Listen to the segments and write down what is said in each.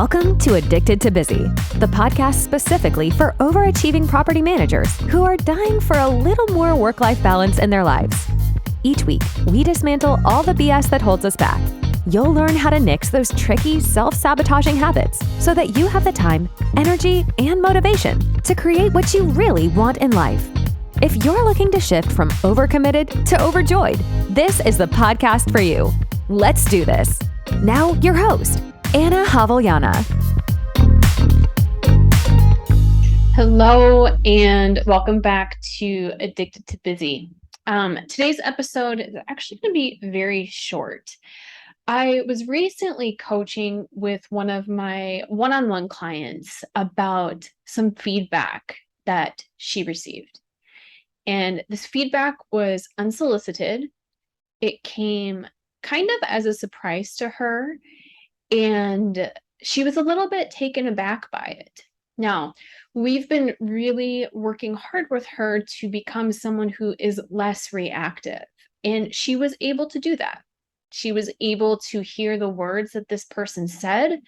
Welcome to Addicted to Busy, the podcast specifically for overachieving property managers who are dying for a little more work-life balance in their lives. Each week, we dismantle all the BS that holds us back. You'll learn how to nix those tricky, self-sabotaging habits so that you have the time, energy, and motivation to create what you really want in life. If you're looking to shift from overcommitted to overjoyed, this is the podcast for you. Let's do this. Now, your host, 𝐄𝐩𝐢𝐬. Hello, and welcome back to Addicted to Busy. Today's episode is actually going to be very short. I was recently coaching with one of my one-on-one clients about some feedback that she received. And this feedback was unsolicited. It came kind of as a surprise to her, and she was a little bit taken aback by it. Now, we've been really working hard with her to become someone who is less reactive, and she was able to do that. She was able to hear the words that this person said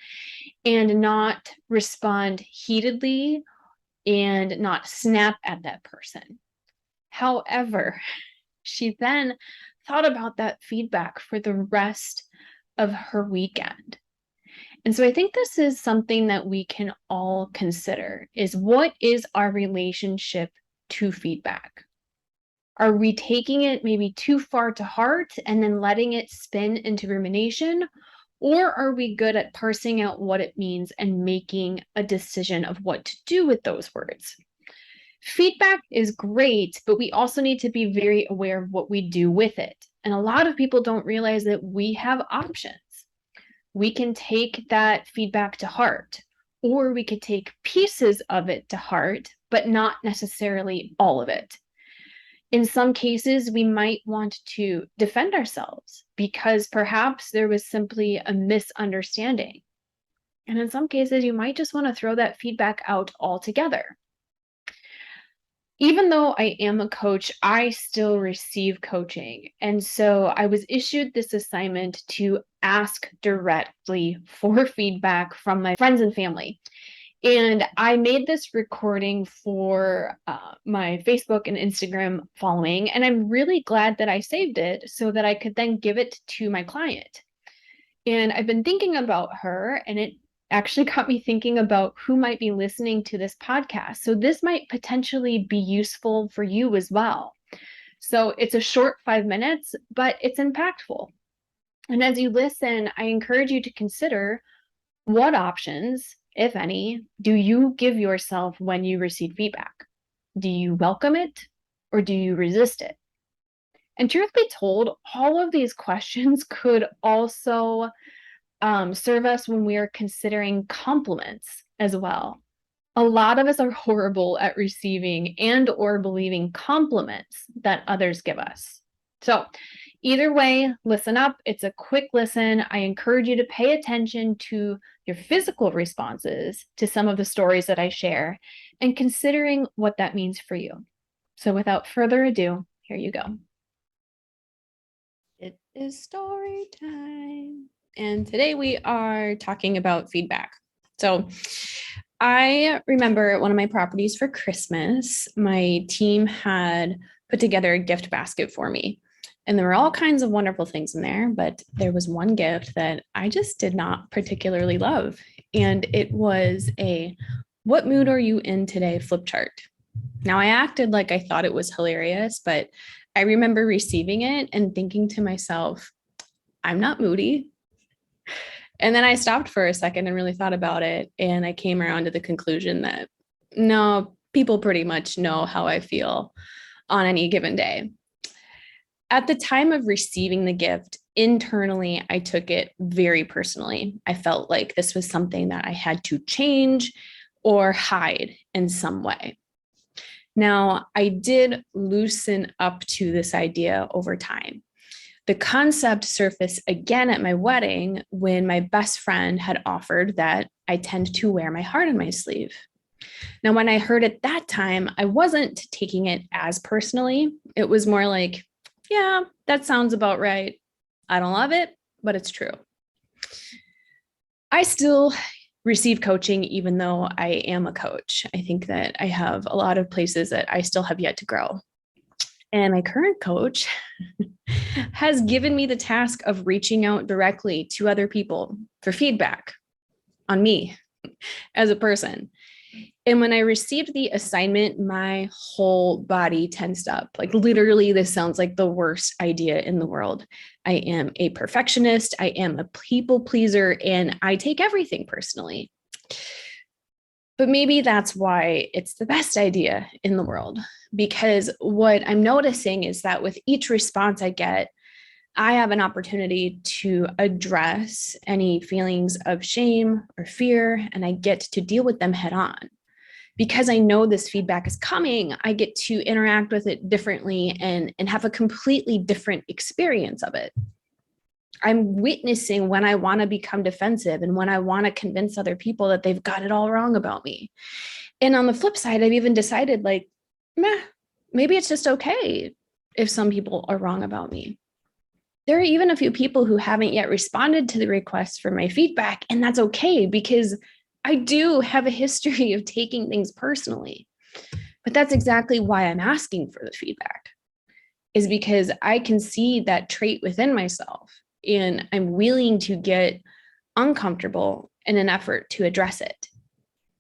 and not respond heatedly and not snap at that person. However, she then thought about that feedback for the rest of her weekend. And so I think this is something that we can all consider, is what is our relationship to feedback? Are we taking it maybe too far to heart and then letting it spin into rumination? Or are we good at parsing out what it means and making a decision of what to do with those words? Feedback is great, but we also need to be very aware of what we do with it. And a lot of people don't realize that we have options. We can take that feedback to heart, or we could take pieces of it to heart, but not necessarily all of it. In some cases, we might want to defend ourselves because perhaps there was simply a misunderstanding. And in some cases, you might just want to throw that feedback out altogether. Even though I am a coach, I still receive coaching. And so I was issued this assignment to ask directly for feedback from my friends and family. And I made this recording for my Facebook and Instagram following, and I'm really glad that I saved it so that I could then give it to my client. And I've been thinking about her, and it actually got me thinking about who might be listening to this podcast. So this might potentially be useful for you as well. So it's a short 5 minutes, but it's impactful. And as you listen, I encourage you to consider what options, if any, do you give yourself when you receive feedback? Do you welcome it or do you resist it? And truth be told, all of these questions could also serve us when we are considering compliments as well. A lot of us are horrible at receiving and or believing compliments that others give us. So either way, listen up. It's a quick listen. I encourage you to pay attention to your physical responses to some of the stories that I share and considering what that means for you. So without further ado, here you go. It is story time. And today we are talking about feedback. So I remember one of my properties for Christmas, my team had put together a gift basket for me. And there were all kinds of wonderful things in there, but there was one gift that I just did not particularly love. And it was a "What mood are you in today?" flip chart. Now I acted like I thought it was hilarious, but I remember receiving it and thinking to myself, I'm not moody. And then I stopped for a second and really thought about it. And I came around to the conclusion that no, people pretty much know how I feel on any given day. At the time of receiving the gift, internally, I took it very personally. I felt like this was something that I had to change or hide in some way. Now, I did loosen up to this idea over time. The concept surfaced again at my wedding when my best friend had offered that I tend to wear my heart on my sleeve. Now, when I heard it that time, I wasn't taking it as personally. It was more like, yeah, that sounds about right. I don't love it, but it's true. I still receive coaching, even though I am a coach. I think that I have a lot of places that I still have yet to grow. And my current coach has given me the task of reaching out directly to other people for feedback on me as a person. And when I received the assignment, my whole body tensed up. Like literally, this sounds like the worst idea in the world. I am a perfectionist. I am a people pleaser, and I take everything personally. But maybe that's why it's the best idea in the world, because what I'm noticing is that with each response I get, I have an opportunity to address any feelings of shame or fear, and I get to deal with them head on. Because I know this feedback is coming, I get to interact with it differently and have a completely different experience of it. I'm witnessing when I want to become defensive and when I want to convince other people that they've got it all wrong about me. And on the flip side, I've even decided like, maybe it's just okay if some people are wrong about me. There are even a few people who haven't yet responded to the request for my feedback, and that's okay because I do have a history of taking things personally. But that's exactly why I'm asking for the feedback, is because I can see that trait within myself and I'm willing to get uncomfortable in an effort to address it.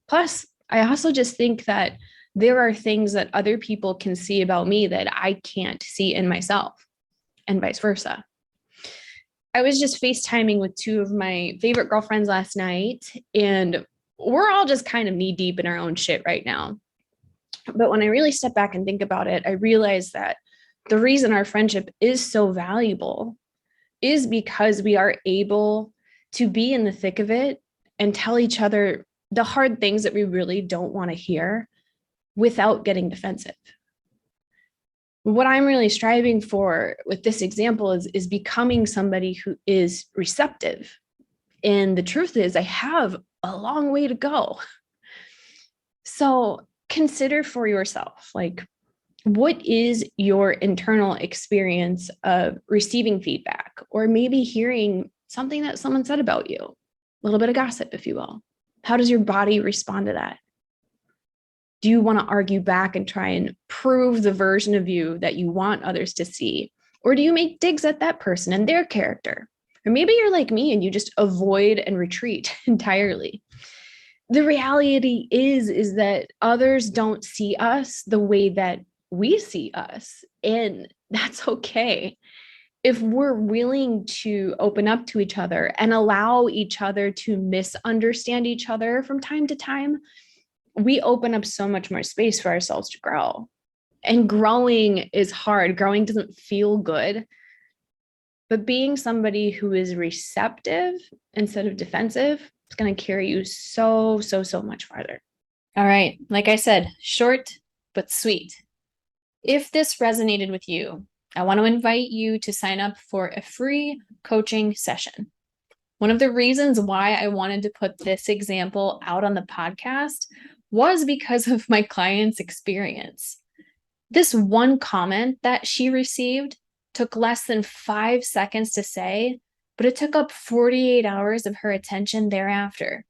Plus, I also just think that there are things that other people can see about me that I can't see in myself, and vice versa. I was just FaceTiming with two of my favorite girlfriends last night, and we're all just kind of knee deep in our own shit right now. But when I really step back and think about it, I realize that the reason our friendship is so valuable is because we are able to be in the thick of it and tell each other the hard things that we really don't want to hear without getting defensive. What I'm really striving for with this example is becoming somebody who is receptive. And the truth is, I have a long way to go. So consider for yourself, like, what is your internal experience of receiving feedback, or maybe hearing something that someone said about you? A little bit of gossip, if you will. How does your body respond to that? Do you want to argue back and try and prove the version of you that you want others to see? Or do you make digs at that person and their character? Or maybe you're like me and you just avoid and retreat entirely. The reality is that others don't see us the way that we see us, and that's okay. If we're willing to open up to each other and allow each other to misunderstand each other from time to time, we open up so much more space for ourselves to grow. And growing is hard. Growing doesn't feel good. But being somebody who is receptive instead of defensive is going to carry you so much farther. All right. Like I said, short but sweet. If this resonated with you, I want to invite you to sign up for a free coaching session. One of the reasons why I wanted to put this example out on the podcast was because of my client's experience. This one comment that she received took less than 5 seconds to say, but it took up 48 hours of her attention thereafter.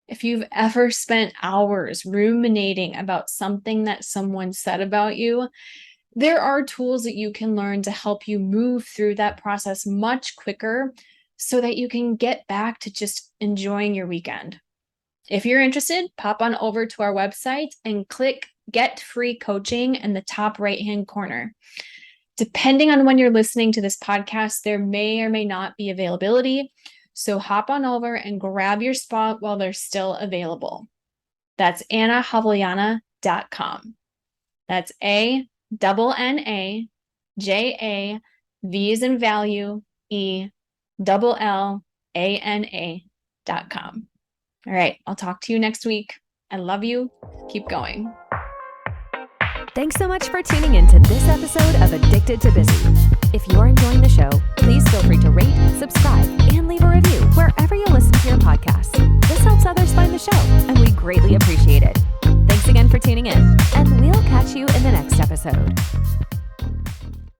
If you've ever spent hours ruminating about something that someone said about you, there are tools that you can learn to help you move through that process much quicker so that you can get back to just enjoying your weekend. If you're interested, pop on over to our website and click Get Free Coaching in the top right-hand corner. Depending on when you're listening to this podcast, there may or may not be availability. So hop on over and grab your spot while they're still available. That's 𝐼𝐡𝐚𝐭'𝐬.com. That's ANNAJAV as in value, ELLANA.com. All right, I'll talk to you next week. I love you. Keep going. Thanks so much for tuning in to this episode of Addicted to Busy. If you're enjoying the show, please feel free to rate, subscribe, and leave a review wherever you listen to your podcasts. This helps others find the show, and we greatly appreciate it. Thanks again for tuning in, and we'll catch you in the next episode.